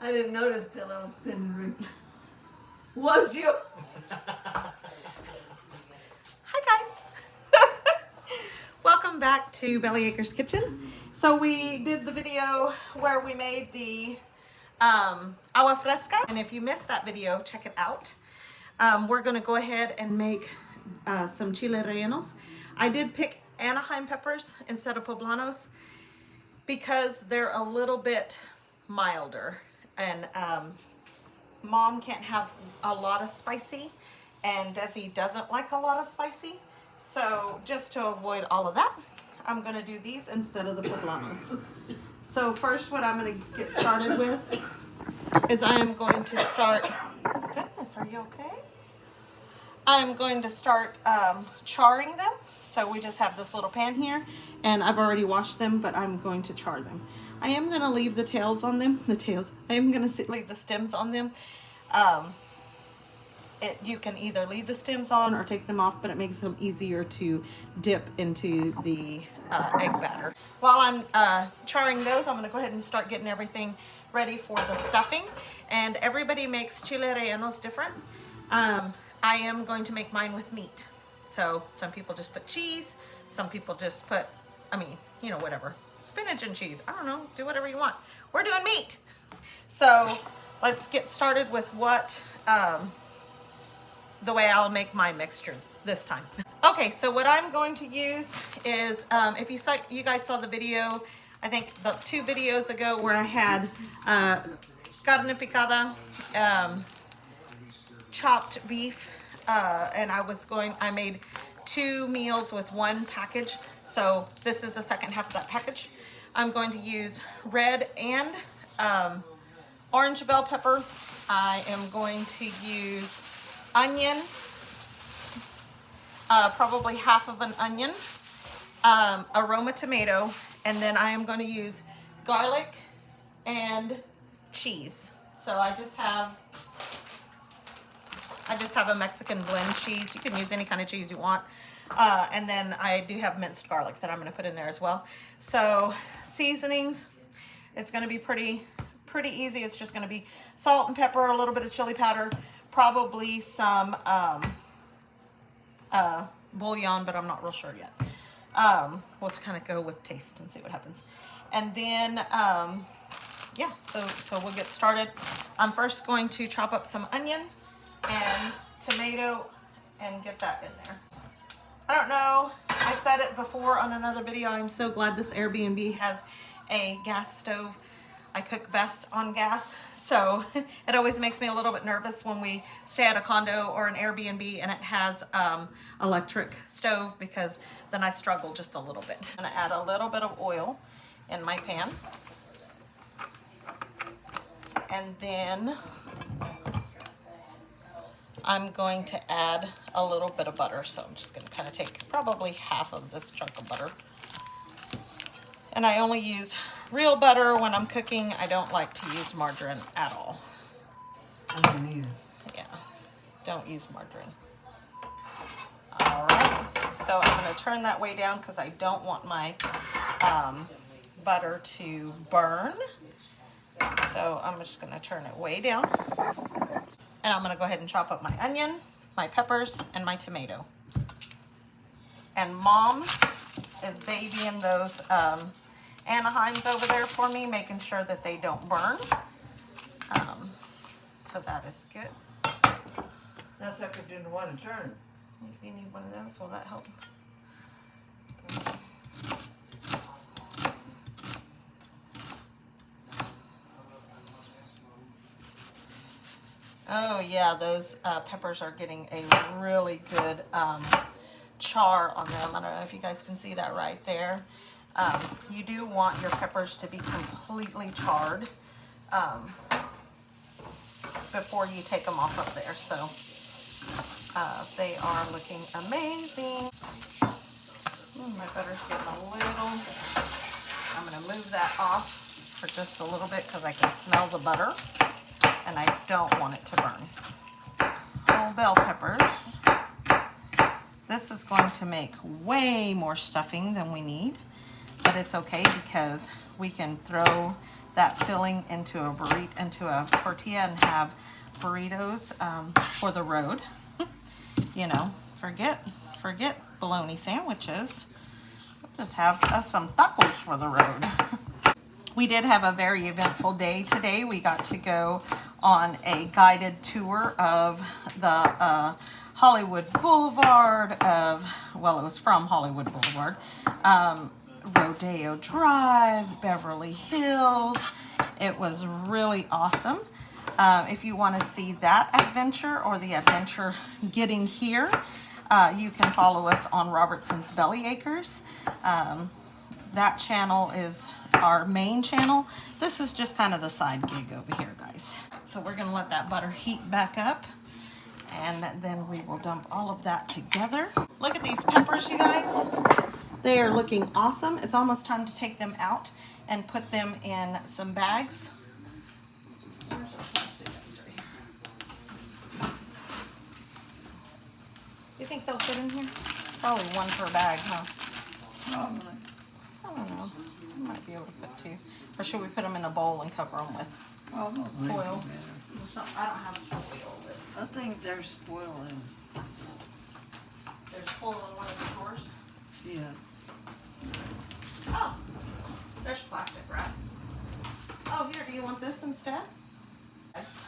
I didn't notice till I was standing right. Was you? Hi guys. Welcome back to Belly Acres Kitchen. So we did the video where we made the agua fresca, and if you missed that video, check it out. We're going to go ahead and make some Chile Rellenos. I did pick Anaheim peppers instead of poblanos because they're a little bit milder, and Mom can't have a lot of spicy, and Desi doesn't like a lot of spicy. So just to avoid all of that, I'm going to do these instead of the poblanos. So first, what I'm going to get started with is I am going to start, goodness, are you okay? I'm going to start charring them. So we just have this little pan here, and I've already washed them, but I'm going to char them. I am going to leave the tails on them, I am going to leave the stems on them. You can either leave the stems on or take them off, but it makes them easier to dip into the egg batter. While I'm charring those, I'm going to go ahead and start getting everything ready for the stuffing. And everybody makes Chile Rellenos different. I am going to make mine with meat. So some people just put cheese, some people just put, you know, whatever. Spinach and cheese. I don't know, do whatever you want. We're doing meat. So let's get started with what, the way I'll make my mixture this time. Okay, so what I'm going to use is, if you guys saw the video, I think the 2 videos ago where I had carne picada, chopped beef, and I made 2 meals with 1 package. So this is the second half of that package. I'm going to use red and orange bell pepper. I am going to use onion, probably half of an onion, a Roma tomato, and then I am going to use garlic and cheese. So I just have a Mexican blend cheese. You can use any kind of cheese you want. And then I do have minced garlic that I'm going to put in there as well. So seasonings, it's going to be pretty easy. It's just going to be salt and pepper, a little bit of chili powder, probably some bouillon, but I'm not real sure yet. We'll just kind of go with taste and see what happens. And then, yeah, so we'll get started. I'm first going to chop up some onion and tomato and get that in there. I don't know, I said it before on another video, I'm so glad this Airbnb has a gas stove. I cook best on gas, so it always makes me a little bit nervous when we stay at a condo or an Airbnb and it has electric stove, because then I struggle just a little bit. I'm gonna add a little bit of oil in my pan, and then I'm going to add a little bit of butter. So I'm just going to kind of take probably half of this chunk of butter. And I only use real butter when I'm cooking. I don't like to use margarine at all. I don't either. Yeah, don't use margarine. All right, so I'm going to turn that way down because I don't want my butter to burn. So I'm just going to turn it way down. And I'm gonna go ahead and chop up my onion, my peppers, and my tomato. And Mom is babying those Anaheims over there for me, making sure that they don't burn. So that is good. That's like I didn't want to turn. If you need one of those, will that help? Oh yeah, those peppers are getting a really good char on them. I don't know if you guys can see that right there. You do want your peppers to be completely charred before you take them off of there. So they are looking amazing. My butter's getting a little, I'm gonna move that off for just a little bit because I can smell the butter. And I don't want it to burn. Whole bell peppers. This is going to make way more stuffing than we need, but it's okay because we can throw that filling into a tortilla and have burritos for the road. You know, forget bologna sandwiches. Just have us some tacos for the road. We did have a very eventful day today. We got to go on a guided tour of the Hollywood Boulevard well, it was from Hollywood Boulevard, Rodeo Drive, Beverly Hills. It was really awesome. If you want to see that adventure or the adventure getting here, you can follow us on Robertson's Belly Acres. That channel is our main channel. This is just kind of the side gig over here, guys. So we're gonna let that butter heat back up, and then we will dump all of that together. Look at these peppers, you guys. They are looking awesome. It's almost time to take them out and put them in some bags. Where's our plastic bags right here? You think they'll fit in here? Probably one per bag, huh? Probably. I don't know. We might be able to put two. Or should we put them in a bowl and cover them with Probably. foil? I don't have foil. I think there's foil in. There's foil in one of the drawers. Yeah. Oh, there's plastic wrap. Oh, here, do you want this instead? Thanks.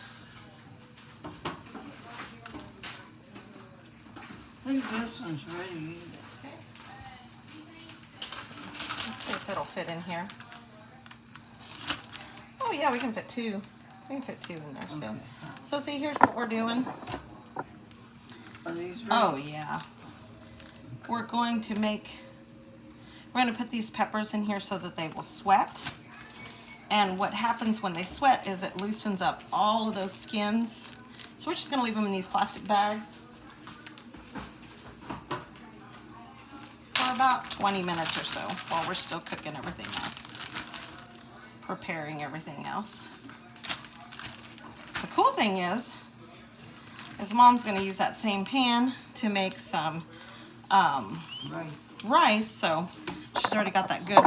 I think this one's ready. Okay. Let's see if it'll fit in here. Oh yeah, we can fit two. We can fit two in there. So, Okay. so see, here's what we're doing. Are these ready? Oh yeah. We're going to put these peppers in here so that they will sweat. And what happens when they sweat is it loosens up all of those skins. So we're just gonna leave them in these plastic bags for about 20 minutes or so while we're still cooking everything else, preparing everything else. The cool thing is Mom's gonna use that same pan to make some rice, so she's already got that good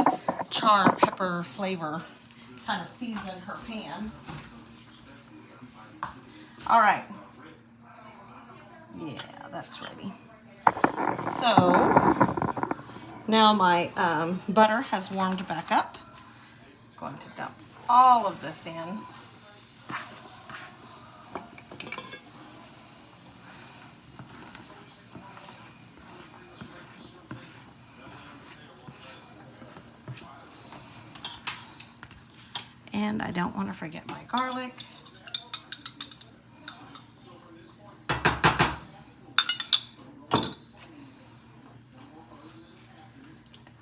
char pepper flavor kind of season her pan. All right. Yeah, that's ready. So now my butter has warmed back up. I'm going to dump all of this in. And I don't want to forget my garlic.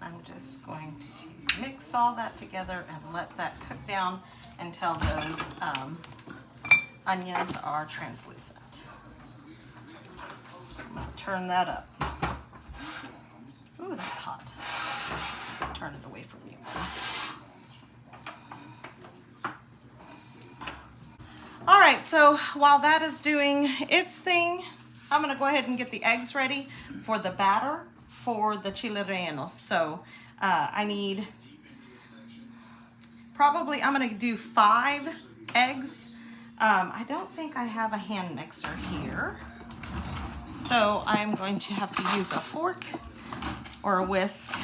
I'm just going to mix all that together and let that cook down until those onions are translucent. I'm going to turn that up. Ooh, that's hot. Turn it away from you. All right, so while that is doing its thing, I'm gonna go ahead and get the eggs ready for the batter for the Chile Rellenos. So I need probably, I'm gonna do 5 eggs. I don't think I have a hand mixer here. So I'm going to have to use a fork or a whisk.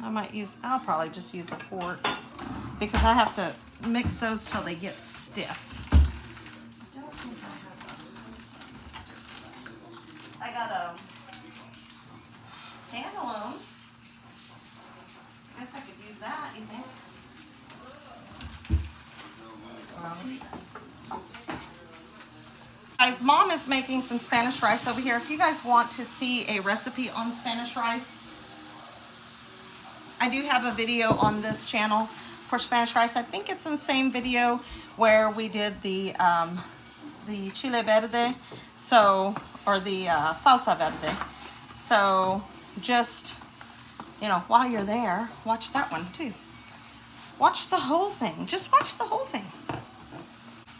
I'll probably just use a fork because I have to mix those till they get stiff. I don't think I have a mixer for that. I got a standalone. I guess I could use that, you think? Guys, Mom is making some Spanish rice over here. If you guys want to see a recipe on Spanish rice, I do have a video on this channel for Spanish rice. I think it's in the same video where we did the chile verde, or the salsa verde. So just, you know, while you're there, watch that one too. Watch the whole thing. Just watch the whole thing.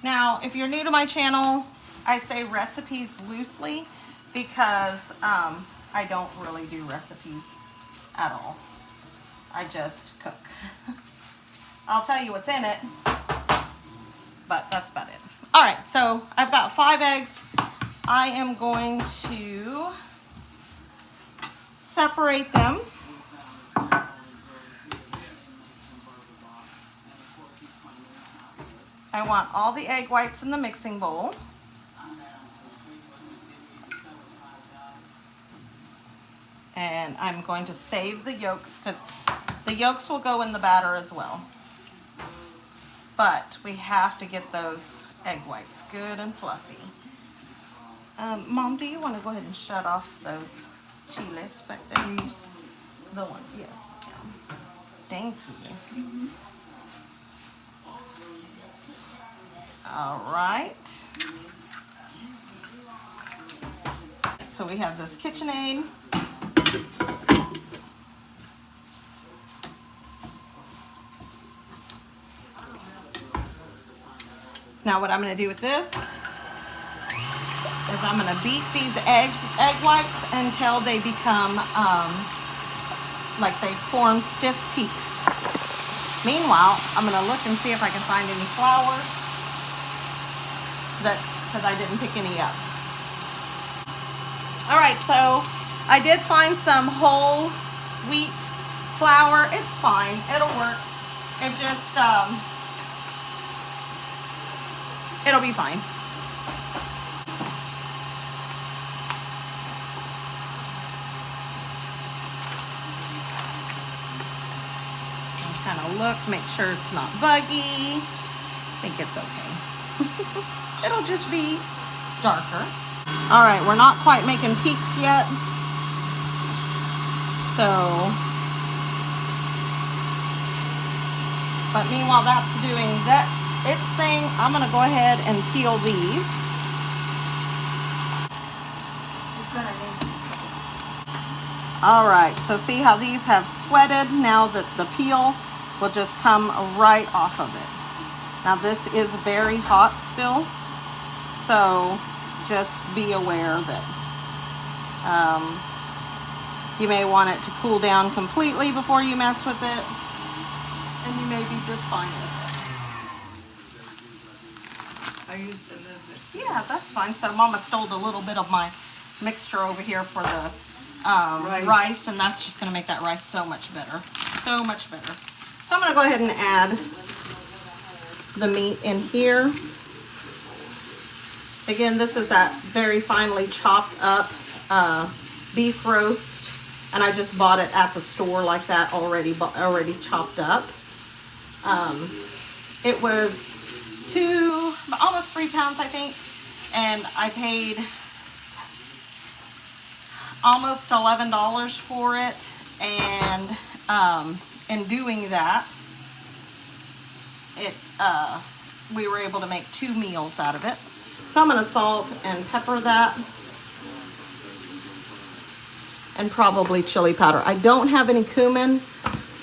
Now, if you're new to my channel, I say recipes loosely because I don't really do recipes at all. I just cook. I'll tell you what's in it, but that's about it. All right, so I've got 5 eggs. I am going to separate them. I want all the egg whites in the mixing bowl. And I'm going to save the yolks because the yolks will go in the batter as well. But we have to get those egg whites good and fluffy. Mom, do you want to go ahead and shut off those chiles back there? The one, yes. Yeah. Thank you. All right. So we have this KitchenAid. Now what I'm going to do with this is I'm going to beat these egg whites until they become like they form stiff peaks. Meanwhile, I'm going to look and see if I can find any flour. That's because I didn't pick any up. All right, so I did find some whole wheat flour. It's fine. It'll work. It just, it'll be fine. Kind of look, make sure it's not buggy. I think it's okay. It'll just be darker. All right, we're not quite making peaks yet. So, but meanwhile that's doing its thing, I'm gonna go ahead and peel these. All right, so see how these have sweated? Now that the peel will just come right off of it. Now this is very hot still, so just be aware that you may want it to cool down completely before you mess with it, and you may be just fine with it. I used a little bit. Yeah, that's fine. So Mama stole a little bit of my mixture over here for the rice, and that's just going to make that rice so much better. So much better. So I'm going to go ahead and add the meat in here. Again, this is that very finely chopped up beef roast, and I just bought it at the store like that already chopped up. It was almost 3 pounds, I think, and I paid almost $11 for it, and in doing that, we were able to make 2 meals out of it. So I'm going to salt and pepper that, and probably chili powder. I don't have any cumin.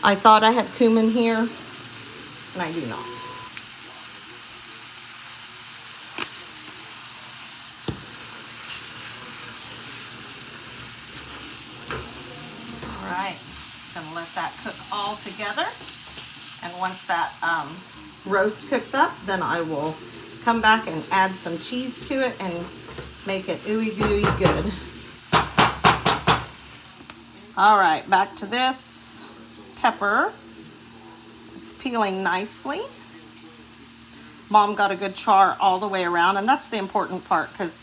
I thought I had cumin here, and I do not. All right, just going to let that cook all together. And once that roast cooks up, then I will come back and add some cheese to it and make it ooey gooey good. All right, back to this pepper. It's peeling nicely. Mom got a good char all the way around, and that's the important part, because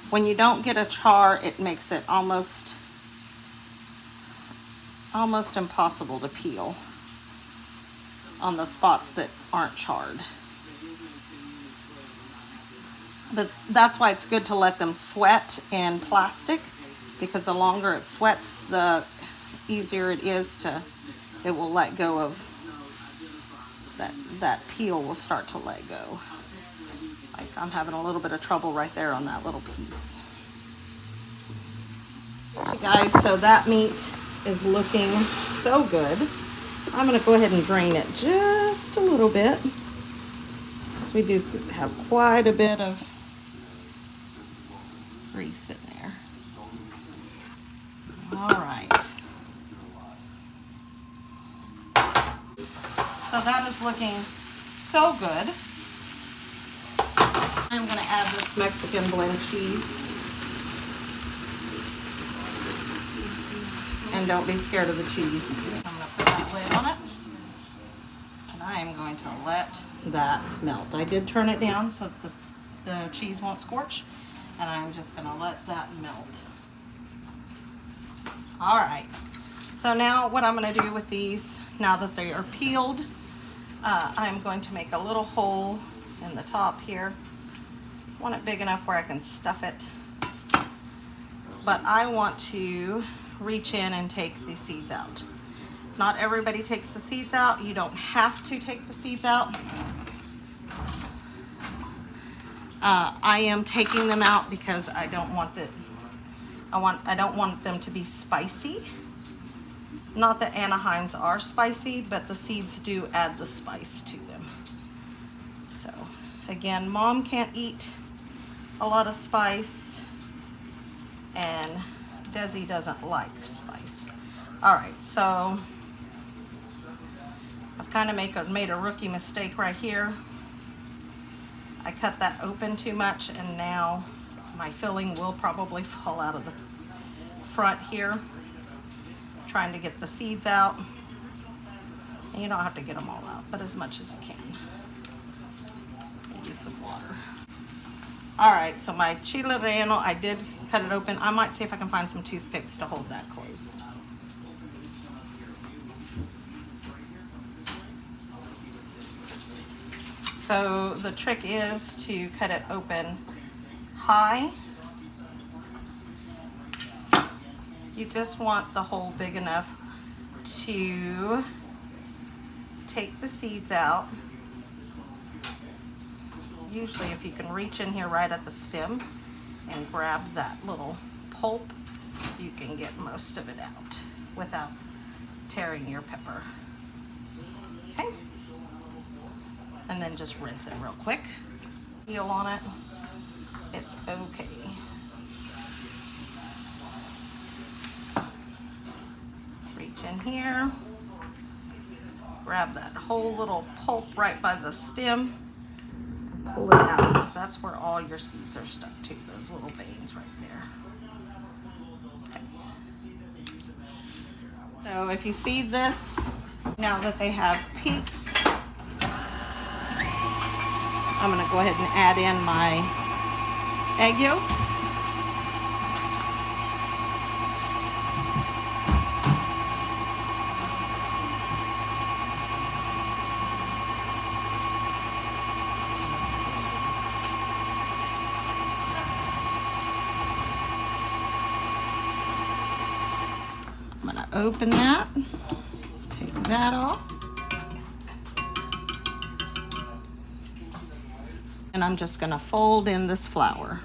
when you don't get a char, it makes it almost impossible to peel on the spots that aren't charred. But that's why it's good to let them sweat in plastic, because the longer it sweats, the easier it is it will let go of that peel will start to let go. Like I'm having a little bit of trouble right there on that little piece. Okay guys, so that meat is looking so good. I'm gonna go ahead and drain it just a little bit. We do have quite a bit of grease in there. All right. So that is looking so good. I'm gonna add this Mexican blend cheese. And don't be scared of the cheese. I'm gonna put that lid on it. And I am going to let that melt. I did turn it down so that the cheese won't scorch. And I'm just gonna let that melt. All right. So now what I'm gonna do with these, now that they are peeled, I'm going to make a little hole in the top here. I want it big enough where I can stuff it. But I want to reach in and take the seeds out. Not everybody takes the seeds out. You don't have to take the seeds out. I am taking them out because I don't want I don't want them to be spicy. Not that Anaheims are spicy, but the seeds do add the spice to them. So again, Mom can't eat a lot of spice, and Desi doesn't like spice. All right, so I've kind of made a rookie mistake right here. I cut that open too much, and now my filling will probably fall out of the front here. Trying to get the seeds out. And you don't have to get them all out, but as much as you can. Use some water. All right, so my Chile Relleno, I did cut it open. I might see if I can find some toothpicks to hold that closed. So the trick is to cut it open high. You just want the hole big enough to take the seeds out. Usually if you can reach in here right at the stem and grab that little pulp, you can get most of it out without tearing your pepper. Okay? And then just rinse it real quick. Peel on it. It's okay. Reach in here. Grab that whole little pulp right by the stem. Pull it out, because that's where all your seeds are stuck to, those little veins right there. Okay. So if you see this, now that they have peaks, I'm going to go ahead and add in my egg yolks. I'm going to open that, take that off. And I'm just going to fold in this flour.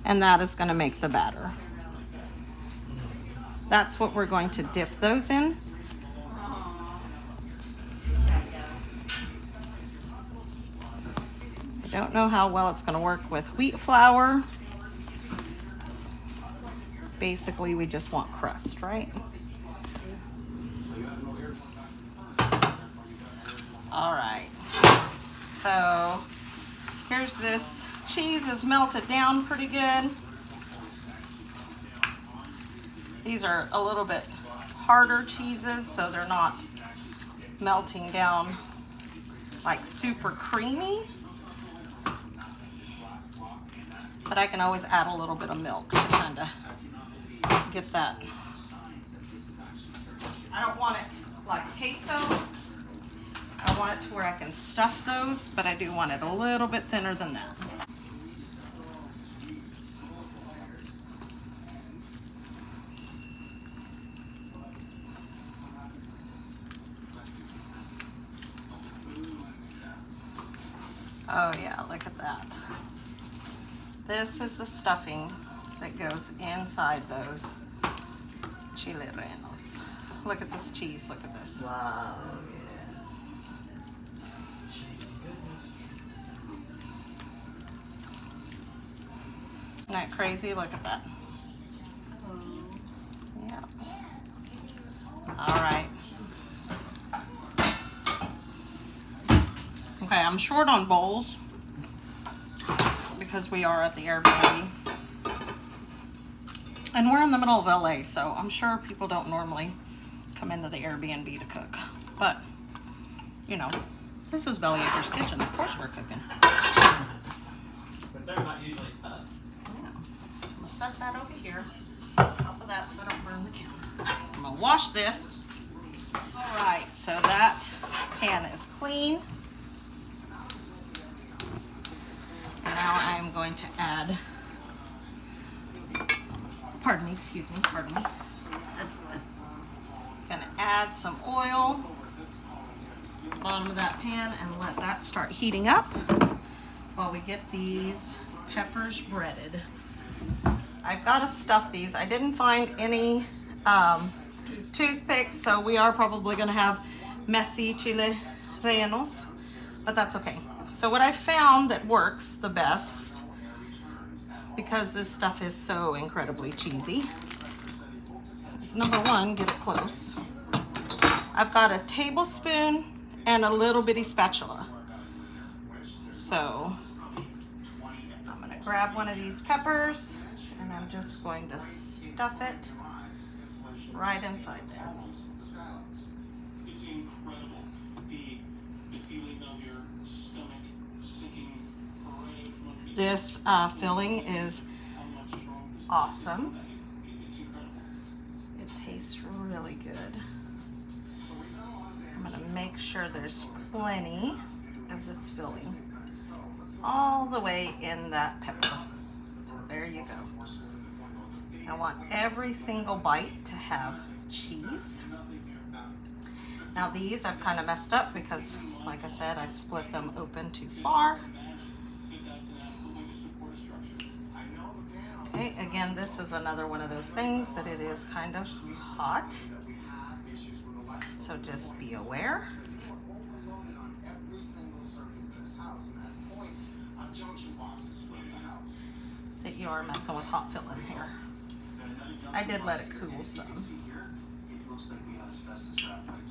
And that is going to make the batter. That's what we're going to dip those in. I don't know how well it's going to work with wheat flour. Basically, we just want crust, right? All right, so here's this. Cheese is melted down pretty good. These are a little bit harder cheeses, so they're not melting down like super creamy. But I can always add a little bit of milk to kind of get that. I don't want it like queso. I want it to where I can stuff those, but I do want it a little bit thinner than that. Oh yeah, look at that. This is the stuffing that goes inside those Chile Rellenos. Look at this cheese, look at this. Wow. Isn't that crazy? Look at that. Yeah. I'm short on bowls because we are at the Airbnb. And we're in the middle of LA, so I'm sure people don't normally come into the Airbnb to cook. But, you know, this is Belly Acres Kitchen. Of course we're cooking. But they're not usually us. Yeah. I'm gonna set that over here. On top of that so I don't burn the counter. I'm gonna wash this. All right, so that pan is clean. And now I am going to add, pardon me. Gonna add some oil to the bottom of that pan and let that start heating up while we get these peppers breaded. I've got to stuff these. I didn't find any toothpicks, so we are probably gonna have messy Chile Rellenos, but that's okay. So what I found that works the best, because this stuff is so incredibly cheesy, is number one, get it close. I've got a tablespoon and a little bitty spatula. So I'm gonna grab one of these peppers and I'm just going to stuff it right inside there. It's incredible. The feeling of your stomach sinking right from underneath. This filling is awesome. It's incredible. It tastes really good. I'm gonna make sure there's plenty of this filling all the way in that pepper. So there you go. I want every single bite to have cheese. Now these I've kind of messed up because, like I said, I split them open too far. Okay, again, this is another one of those things that it is kind of hot. So just be aware. That you are messing with hot filling here. I did let it cool some.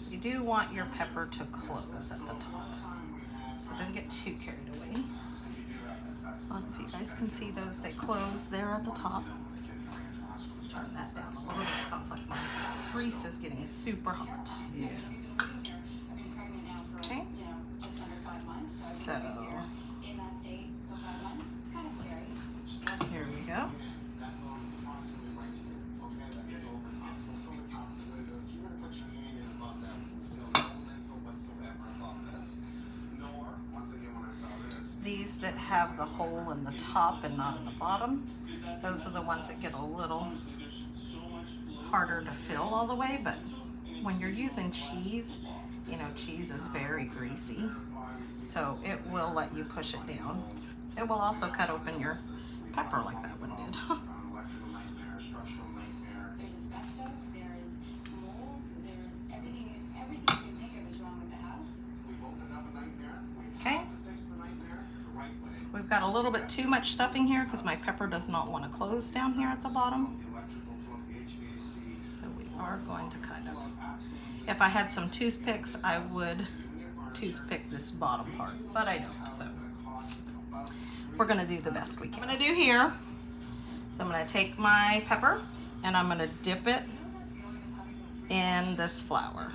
You do want your pepper to close at the top, so don't get too carried away. I don't know if you guys can see those, they close there at the top. Turn that down a little bit. It sounds like my grease is getting super hot. Yeah. Okay, so here we go. These that have the hole in the top and not in the bottom, those are the ones that get a little harder to fill all the way, but when you're using cheese, you know, cheese is very greasy, so it will let you push it down. It will also cut open your pepper like that one did. Okay. We've got a little bit too much stuffing here because my pepper does not want to close down here at the bottom. So we are going to kind of, if I had some toothpicks, I would toothpick this bottom part, but I don't, so we're gonna do the best we can. What I'm gonna do here, so I'm gonna take my pepper and I'm gonna dip it in this flour.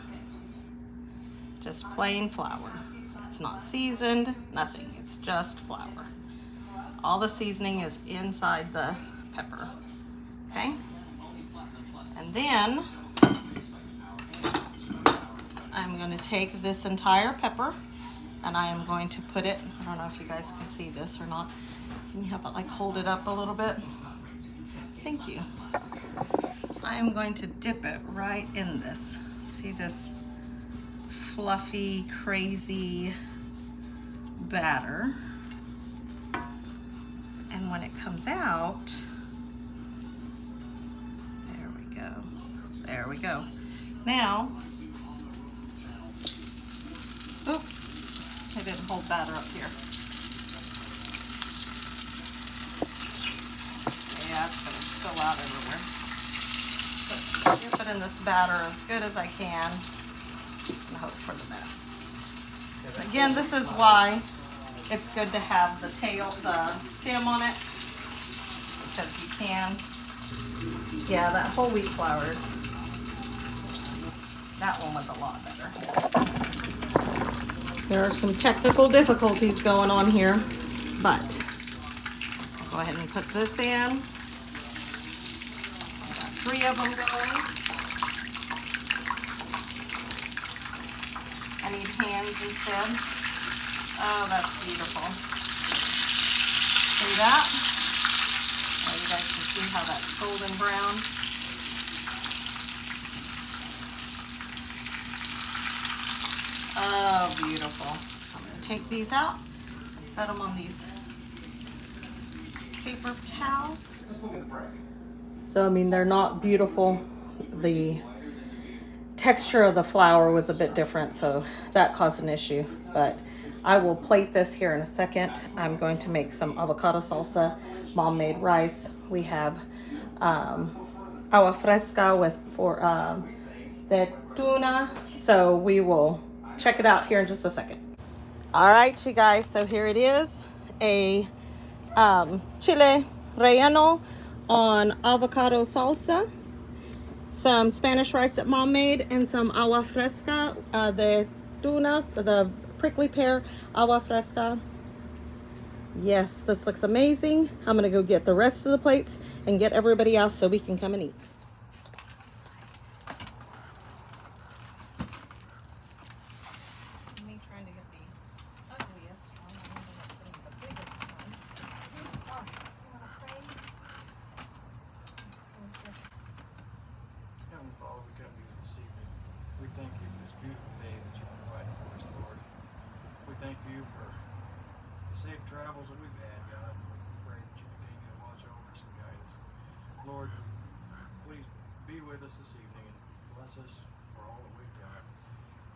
Just plain flour. It's not seasoned, nothing. It's just flour. All the seasoning is inside the pepper, okay? And then I'm going to take this entire pepper and I am going to put it, I don't know if you guys can see this or not. Can you help it like hold it up a little bit? Thank you. I am going to dip it right in this. See this fluffy, crazy batter. And when it comes out, there we go. There we go. Now, oop, I didn't hold batter up here. Yeah, it's gonna spill out everywhere. But dip it in this batter as good as I can and hope for the best. Again, this is why it's good to have the stem on it, because you can. Yeah, that whole wheat flour that one was a lot better. There are some technical difficulties going on here, but go ahead and put this in. I got 3 of them going. I need hands instead. Oh, that's beautiful. See that? Oh, you guys can see how that's golden brown. Oh, beautiful. I'm going to take these out and set them on these paper towels. Let's look at the break. So, I mean, they're not beautiful. The texture of the flour was a bit different, so that caused an issue. But I will plate this here in a second. I'm going to make some avocado salsa. Mom made rice. We have agua fresca for the tuna. So we will check it out here in just a second. All right, you guys, so here it is, a Chile Relleno on avocado salsa, some Spanish rice that Mom made, and some agua fresca, the tuna, the prickly pear agua fresca. Yes, this looks amazing. I'm gonna go get the rest of the plates and get everybody else so we can come and eat. Father, we come to you this evening. We thank you for this beautiful day that you provided for us, Lord. We thank you for the safe travels that we've had, God. We pray that you continue to watch over us and guide us. Lord, please be with us this evening and bless us for all that we've got.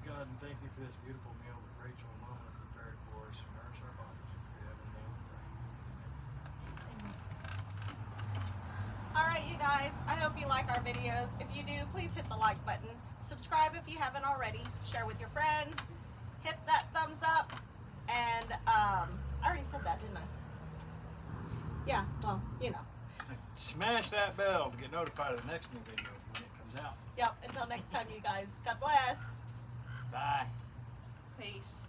God, and thank you for this beautiful meal that Rachel and Mama have prepared for us and nourish our bodies. We have in the name we pray. All right, you guys, I hope you like our videos. If you do, please hit the like button. Subscribe if you haven't already. Share with your friends. Hit that thumbs up. And I already said that, didn't I? Yeah, well, you know. Smash that bell to get notified of the next new video when it comes out. Yep, until next time, you guys. God bless. Bye. Peace.